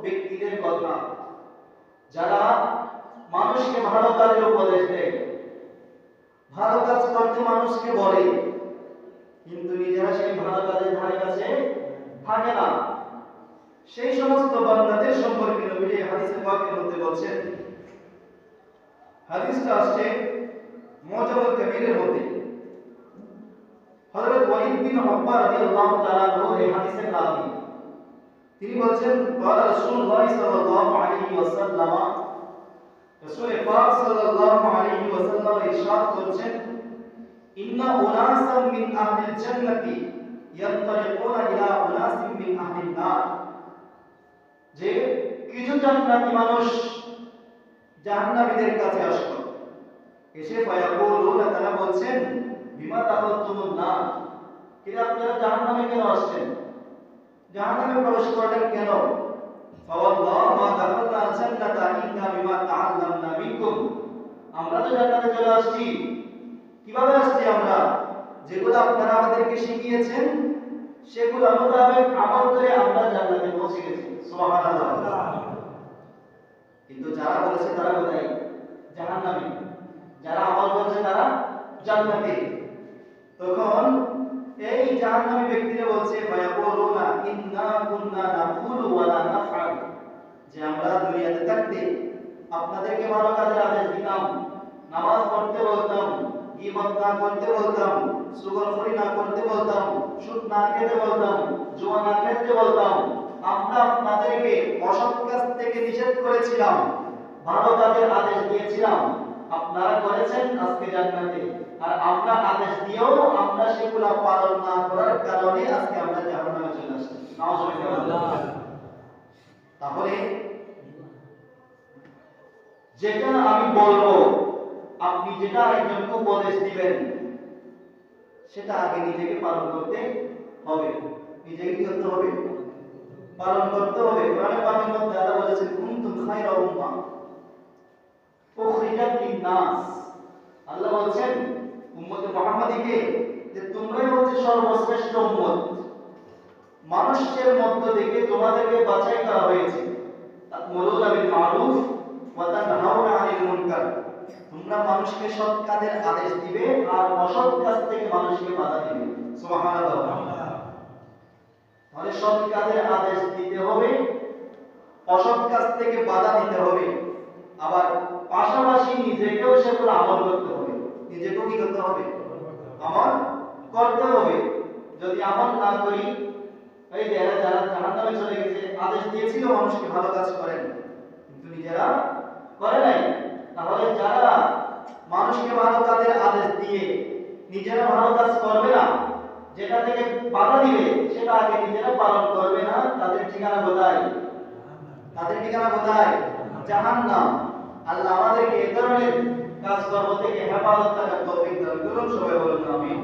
ব্যক্তিদের কথা, যারা মানুষকে ভালো কাজের উপদেশ দেয়, ভালো কাজ করতে মানুষকে বলে, কিন্তু নিজেরা সেই ভালো কাজের ধারে কাছে থাকে না। সেই সমস্ত বান্দাদের সম্পর্কে নবী হাদিসে পাকের মধ্যে বলছেন, হাদিসটা আসছে মুজামুল কবিরের মধ্যে। হযরত ওয়ালিদ বিন উকবা রাদিয়াল্লাহু তাআলা আনহু এই হাদিসের রাবী, তিনি বলছেন ক্বালা রাসূলুল্লাহ সাল্লাল্লাহু আলাইহি ওয়াসাল্লাম, রাসূল পাক সাল্লাল্লাহু আলাইহি ওয়াসাল্লাম ইরশাদ করছেন, ইন্না উনাসাম মিন আহলিল জান্নাতি ইয়ানতালিকুনা ইলা উনাসিম মিন আহলিন নার, যে কিছু জান্নাতি মানুষ জাহান্নামীদের কাছে আসলো, এসে ফায়াকুলুনা, তারা বলছেন, বিমা দাখালতুমুন নার, কি আপনারা জাহান্নামে কেন আসছেন, জাহান্নামে প্রবেশ করলেন কেন? ফাওয়াল্লাহি মা দাখালনা জান্নাতা ইল্লা বিমা তাআল্লামনা মিনকুম, আমরা তো জান্নাতে চলে আসছি, কিভাবে আসছি আমরা? যেগুলো আপনারা আমাদেরকে শিখিয়েছেন সেগুলো মোতাবেক আমল করে আমরা জান্নাতে পৌঁছে গেছি। সুবহানাল্লাহ। কিন্তু যারা বলেছে তারা কোথায়? জাহান্নামে। যারা আমল করছে তারা জান্নাতে। তখন এই জাহান্নামী ব্যক্তিরা বলছে, ফায়াকুলুনা ইন্না কুননা নাকুলু ওয়া লা নাফআল, যে আমরা দুনিয়াতে থাকতে আপনাদেরকে ভালো কাজের আদেশ দিতাম, নামাজ পড়তে বলতাম, গীবত না করতে বলতাম, সুগরখড়ি না করতে বলতাম, সুদ না খেতে বলতাম, জুয়া না খেতে বলতাম, আমরা আপনাদেরকে অসৎ কাজ থেকে নিষেধ করেছিলাম, ভালো কাজের আদেশ দিয়েছিলাম, আপনারা করেছেন আজকে জান্নাতে, আর আমরা আদেশ দিয়েও আমরা সেগুলো পালন না করার কারণে আজকে আমরা জাহান্নামে চলে আসছি। নাউযুবিল্লাহ। তাহলে যেটা আমি বলবো, আপনি যেটা একজনকে উপদেশ দিবেন, সেটা আগে নিজেকে পালন করতে হবে। নিজেকে কি করতে হবে? পালন করতে হবে। কোরআনে পাকের মধ্যে আল্লাহ বলেছেন, কুনতুম খায়রা উম্মাহ উখরিজাত লিন-নাস, আল্লাহ বলেন উম্মতে মুহাম্মাদীকে যে তোমরাই হচ্ছে সর্বশ্রেষ্ঠ উম্মত, মানুষের মধ্য থেকে তোমাদেরকে বাছাই করা হয়েছে। তা'মুরুনা বিল মা'রুফ ওয়া তানহাউনা আনিল মুনকার, তোমরা মানুষকে সৎ কাজের আদেশ দিবে আর অসৎ কাজ থেকে মানুষকে বাধা দিবে। সুবহানাল্লাহ। তাহলে সৎ কাজের আদেশ দিতে হবে, অসৎ কাজ থেকে বাধা দিতে হবে, আবার পাশাপাশি নিজেকেও সেগুলো আমল করতে হবে। নিজেকেও কি করতে হবে? আমল করতে হবে। যদি আমল না করি, এই যারা জাহান্নামে চলে গেছে, আদেশ দিয়েছিল মানুষকে ভালো কাজ করেন, কিন্তু নিজেরা করে নাই, তাহলে যারা মানুষকে ভালো কাজের আদেশ দিয়ে নিজেরা ভালো কাজ করবে না, যেটা থেকে বাধা দিবে সেটা আগে নিজেরা পালন করবে না, তাদের ঠিকানা কোথায়? তাদের ঠিকানা কোথায়? জাহান্নাম। আল্লাহ আমাদেরকে এই ধরনের কাজকর্ম থেকে হেফাজত করার তৌফিক দান করুন। সবাই বলুন আমিন।